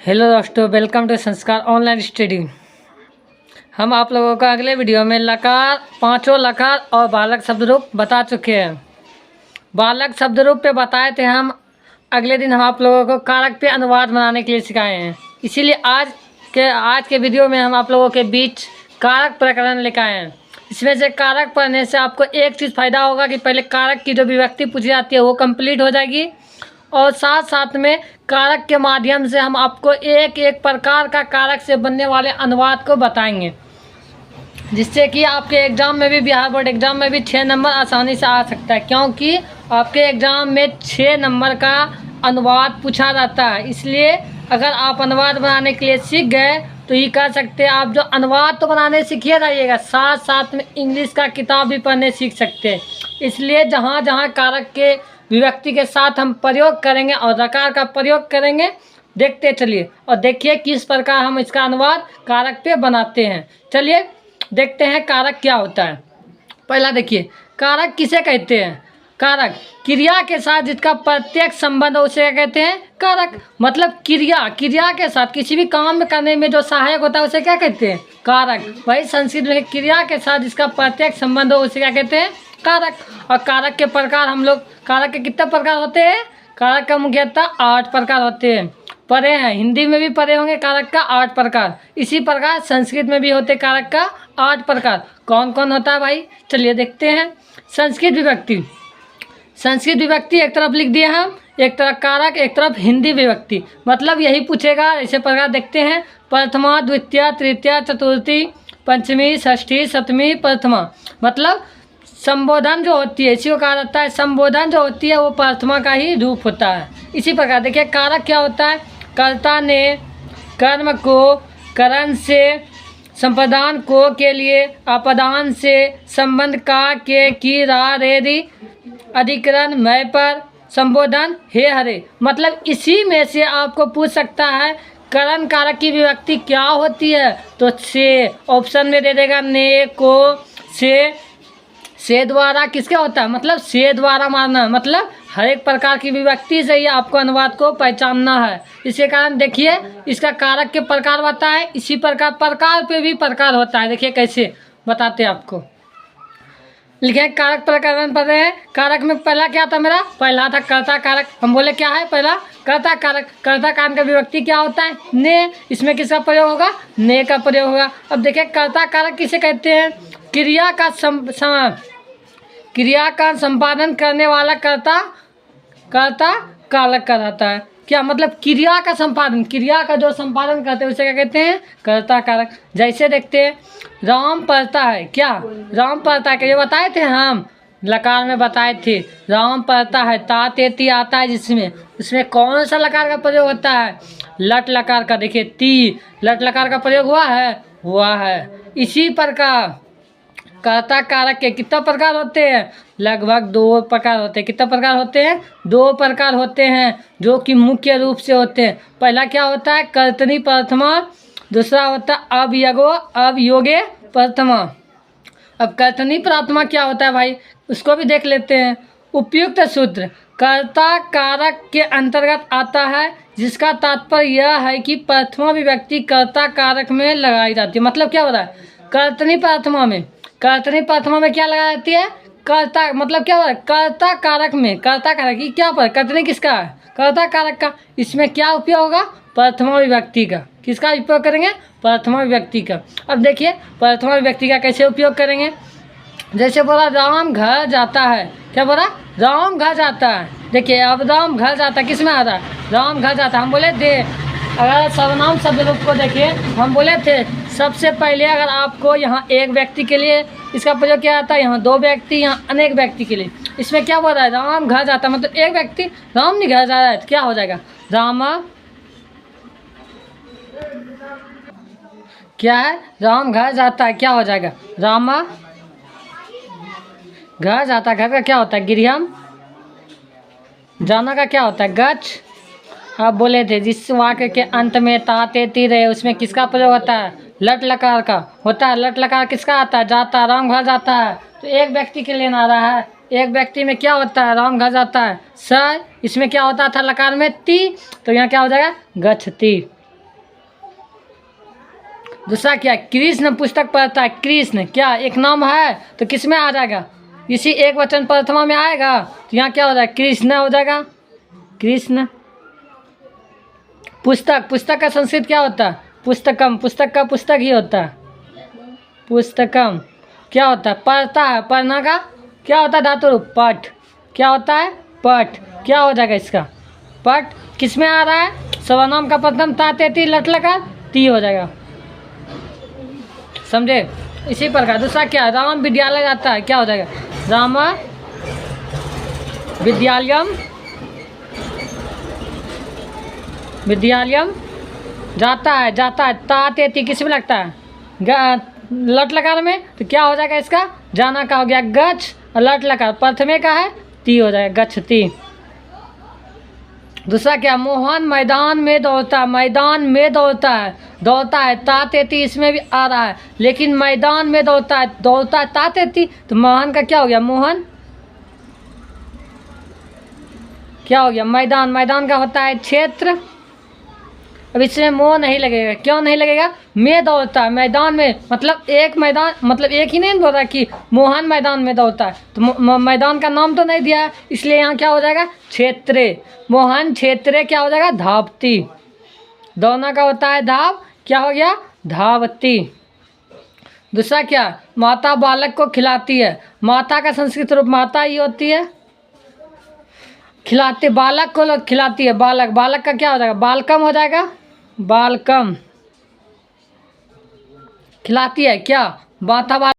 Hello दोस्तों, welcome to संस्कार online study. हम आप लोगों को अगले वीडियो में लकार, पांचों लकार और बालक शब्द रूप बता चुके हैं। बालक शब्द रूप पे बताए थे हम। अगले दिन हम आप लोगों को कारक पे अनुवाद बनाने के लिए सिखाए हैं। इसीलिए आज के वीडियो में हम आप लोगों के बीच कारक प्रकरण लेकर आए हैं। इसमें से कारक पढ़ने से आपको एक चीज़ फ़ायदा होगा कि पहले कारक की जो विभक्ति पूछी जाती है वो कंप्लीट हो जाएगी, और साथ साथ में कारक के माध्यम से हम आपको एक एक प्रकार का कारक से बनने वाले अनुवाद को बताएंगे, जिससे कि आपके एग्ज़ाम में भी, बिहार बोर्ड एग्ज़ाम में भी 6 नंबर आसानी से आ सकता है, क्योंकि आपके एग्ज़ाम में 6 नंबर का अनुवाद पूछा जाता है। इसलिए अगर आप अनुवाद बनाने के लिए सीख गए तो ये कह सकते हैं आप जो अनुवाद तो बनाने सीखिए जाइएगा, साथ साथ में इंग्लिश का किताब भी पढ़ने सीख सकते हैं। इसलिए जहाँ जहाँ कारक के विभक्ति के साथ हम प्रयोग करेंगे और रकार का प्रयोग करेंगे, देखते चलिए और देखिए किस प्रकार हम इसका अनुवाद कारक पे बनाते हैं। चलिए देखते हैं कारक क्या होता है। पहला देखिए, कारक किसे कहते हैं? कारक क्रिया के साथ जिसका प्रत्यक्ष संबंध हो उसे क्या कहते हैं? कारक। मतलब क्रिया के साथ किसी भी काम में करने में जो सहायक होता है उसे क्या कहते हैं? कारक। वही संस्कृत में क्रिया के साथ जिसका प्रत्यक्ष संबंध हो उसे क्या कहते हैं? कारक। और कारक के प्रकार हम लोग, कारक के कितने प्रकार होते हैं? कारक का मुख्यतः 8 प्रकार होते हैं। पढ़े हैं, हिंदी में भी पढ़े होंगे कारक का 8 प्रकार। इसी प्रकार संस्कृत में भी होते कारक का 8 प्रकार। कौन कौन होता है भाई? चलिए देखते हैं। संस्कृत विभक्ति एक तरफ लिख दिए हम, एक तरफ कारक, एक तरफ हिंदी विभक्ति। मतलब यही पूछेगा। ऐसे प्रकार देखते हैं: प्रथमा, द्वितीय, तृतीय, चतुर्थी, पंचमी, षष्ठी, सप्तमी, प्रथमा। मतलब संबोधन जो होती है, इसी को कहा जाता है संबोधन जो होती है वो प्रथमा का ही रूप होता है। इसी प्रकार देखिए कारक क्या होता है? कर्ता ने कर्म को करण से, संप्रदान को के लिए, अपदान से, संबंध का के की रा रे री, अधिकरण मैं पर, संबोधन हे हरे। मतलब इसी में से आपको पूछ सकता है करण कारक की विभक्ति क्या होती है, तो से ऑप्शन में दे देगा। ने को से द्वारा किसका होता है? मतलब से द्वारा मारना। मतलब हर एक प्रकार की विभक्ति से ही आपको अनुवाद को पहचानना है। इसी कारण देखिए इसका कारक के प्रकार बताए, इसी प्रकार पे भी प्रकार होता है। देखिए कैसे बताते हैं आपको। लिखे कारक प्रकरण पढ़ रहे हैं। कारक में पहला क्या था मेरा? पहला था कर्ता कारक। हम बोले क्या है? पहला कर्ता कारक। कर्ता कारक का विभक्ति क्या होता है? ने। इसमें किसका प्रयोग होगा? ने का प्रयोग होगा। अब देखिए कर्ता कारक किसे कहते हैं? क्रिया का संपादन करने वाला कर्ता कारक कहलाता है। क्या मतलब? क्रिया का संपादन, क्रिया का जो संपादन करते हैं उसे क्या कहते हैं? कर्ता कारक। जैसे देखते हैं राम पढ़ता है। क्या? राम पढ़ता है, ये बताए थे हम, लकार में बताए थे। राम पढ़ता है, ता ते ती आता है जिसमें, उसमें कौन सा लकार का प्रयोग होता है? लट लकार का। देखिए ती, लट लकार का प्रयोग हुआ है। इसी प्रकार कर्ता कारक के कितना प्रकार होते हैं? लगभग 2 प्रकार होते हैं। कितना प्रकार होते हैं? 2 प्रकार होते हैं जो कि मुख्य रूप से होते हैं। पहला क्या होता है? कर्तनी प्रथमा। दूसरा होता है अवयोगे प्रथमा। अब कर्तनी प्रथमा क्या होता है भाई, उसको भी देख लेते हैं। उपयुक्त सूत्र कर्ता कारक के अंतर्गत आता है, जिसका तात्पर्य यह है कि प्रथमा विभक्ति कर्ता कारक में लगाई जाती है। मतलब क्या हो रहा है? कर्तनी प्रथमा में क्या लगाई जाती है? कर्ता। मतलब क्या हो रहा है? कर्ता कारक में, कर्ता कारक की क्या पर? कर्तनी किसका है? कर्ता कारक का। इसमें क्या उपयोग होगा? प्रथमा विभक्ति का। किसका उपयोग करेंगे? प्रथमा विभक्ति का। अब देखिए प्रथमा विभक्ति का कैसे उपयोग करेंगे। जैसे बोला राम घर जाता है। क्या बोला? राम घर जाता है। देखिए अब राम घर जाता है, किस में आ रहा है? राम घर जाता है। हम बोले थे अगर सर्वनाम शब्द रूप को देखिए, हम बोले थे सबसे पहले अगर आपको यहाँ एक व्यक्ति के लिए इसका प्रयोग किया जाता है, यहाँ 2 व्यक्ति, यहाँ अनेक व्यक्ति के लिए। इसमें क्या बोल रहा है? राम घर जाता है, मतलब एक व्यक्ति राम नहीं घर जा रहा है, तो क्या हो जाएगा? रामा क्या है? राम घर जाता है, क्या हो जाएगा? रामा घर जाता है। घर का क्या होता है? गृहम। जाना का क्या होता है? गच्छ। आप बोले थे जिस वाक्य के अंत में ता ते ती रहे उसमें किसका प्रयोग होता है? लट लकार का होता है। लट लकार किसका आता है? जाता। राम घर जाता है, तो एक व्यक्ति के लिए आ रहा है। एक व्यक्ति में क्या होता है? राम घर जाता है। स। इसमें क्या होता था लकार में? ती, तो यहाँ क्या हो जाएगा? गच्छति। दूसरा क्या, कृष्ण पुस्तक पढ़ता है। कृष्ण क्या एक नाम है, तो किस में आ जाएगा, इसी एक वचन प्रथमा में आएगा, तो यहाँ क्या हो जाएगा, कृष्ण हो जाएगा। कृष्ण। पुस्तक, पुस्तक का संस्कृत क्या होता है, पुस्तकम। पुस्तक का पुस्तक ही होता है, पुस्तकम। क्या होता है, पढ़ता है। पढ़ना का क्या होता है, धातु रूप पठ। क्या होता है, पठ। क्या हो जाएगा इसका, पठ। किस में आ रहा है, सर्वनाम का प्रथम ता तेती लट लगा ती हो जाएगा, समझे। इसी प्रकार दूसरा क्या, राम विद्यालय जाता है। क्या हो जाएगा, राम विद्यालयम। विद्यालयम जाता है, जाता है। ता तेती किस में लगता है, लट लकार में, तो क्या हो जाएगा इसका, जाना का हो गया गच्छ, और लट लकार प्रथमे का है ती हो जाएगा, गच्छति। दूसरा क्या, मोहन मैदान में दौड़ता है। मैदान में दौड़ता है, दौड़ता है ता तेती इसमें भी आ रहा है, लेकिन मैदान में दौड़ता है, दौड़ता है ता तेती, तो मोहन का क्या हो गया, मोहन। क्या हो गया, मैदान। मैदान का होता है क्षेत्र। अब इसमें मोह नहीं लगेगा, क्यों नहीं लगेगा, में दौड़ता है। मैदान में मतलब एक मैदान, मतलब एक ही नहीं बोल रहा कि मोहन मैदान में दौड़ता है, तो मैदान का नाम तो नहीं दिया है, इसलिए यहाँ क्या हो जाएगा, क्षेत्रे। मोहन क्षेत्रे क्या हो जाएगा, धावती। दौड़ना का होता है धाव, क्या हो गया, धावती। दूसरा क्या, माता बालक को खिलाती है। माता का संस्कृत रूप माता ही होती है। खिलाते, बालक को खिलाती है, बालक। बालक का क्या हो जाएगा, बालकम हो जाएगा, बालकम। खिलाती है क्या, माता।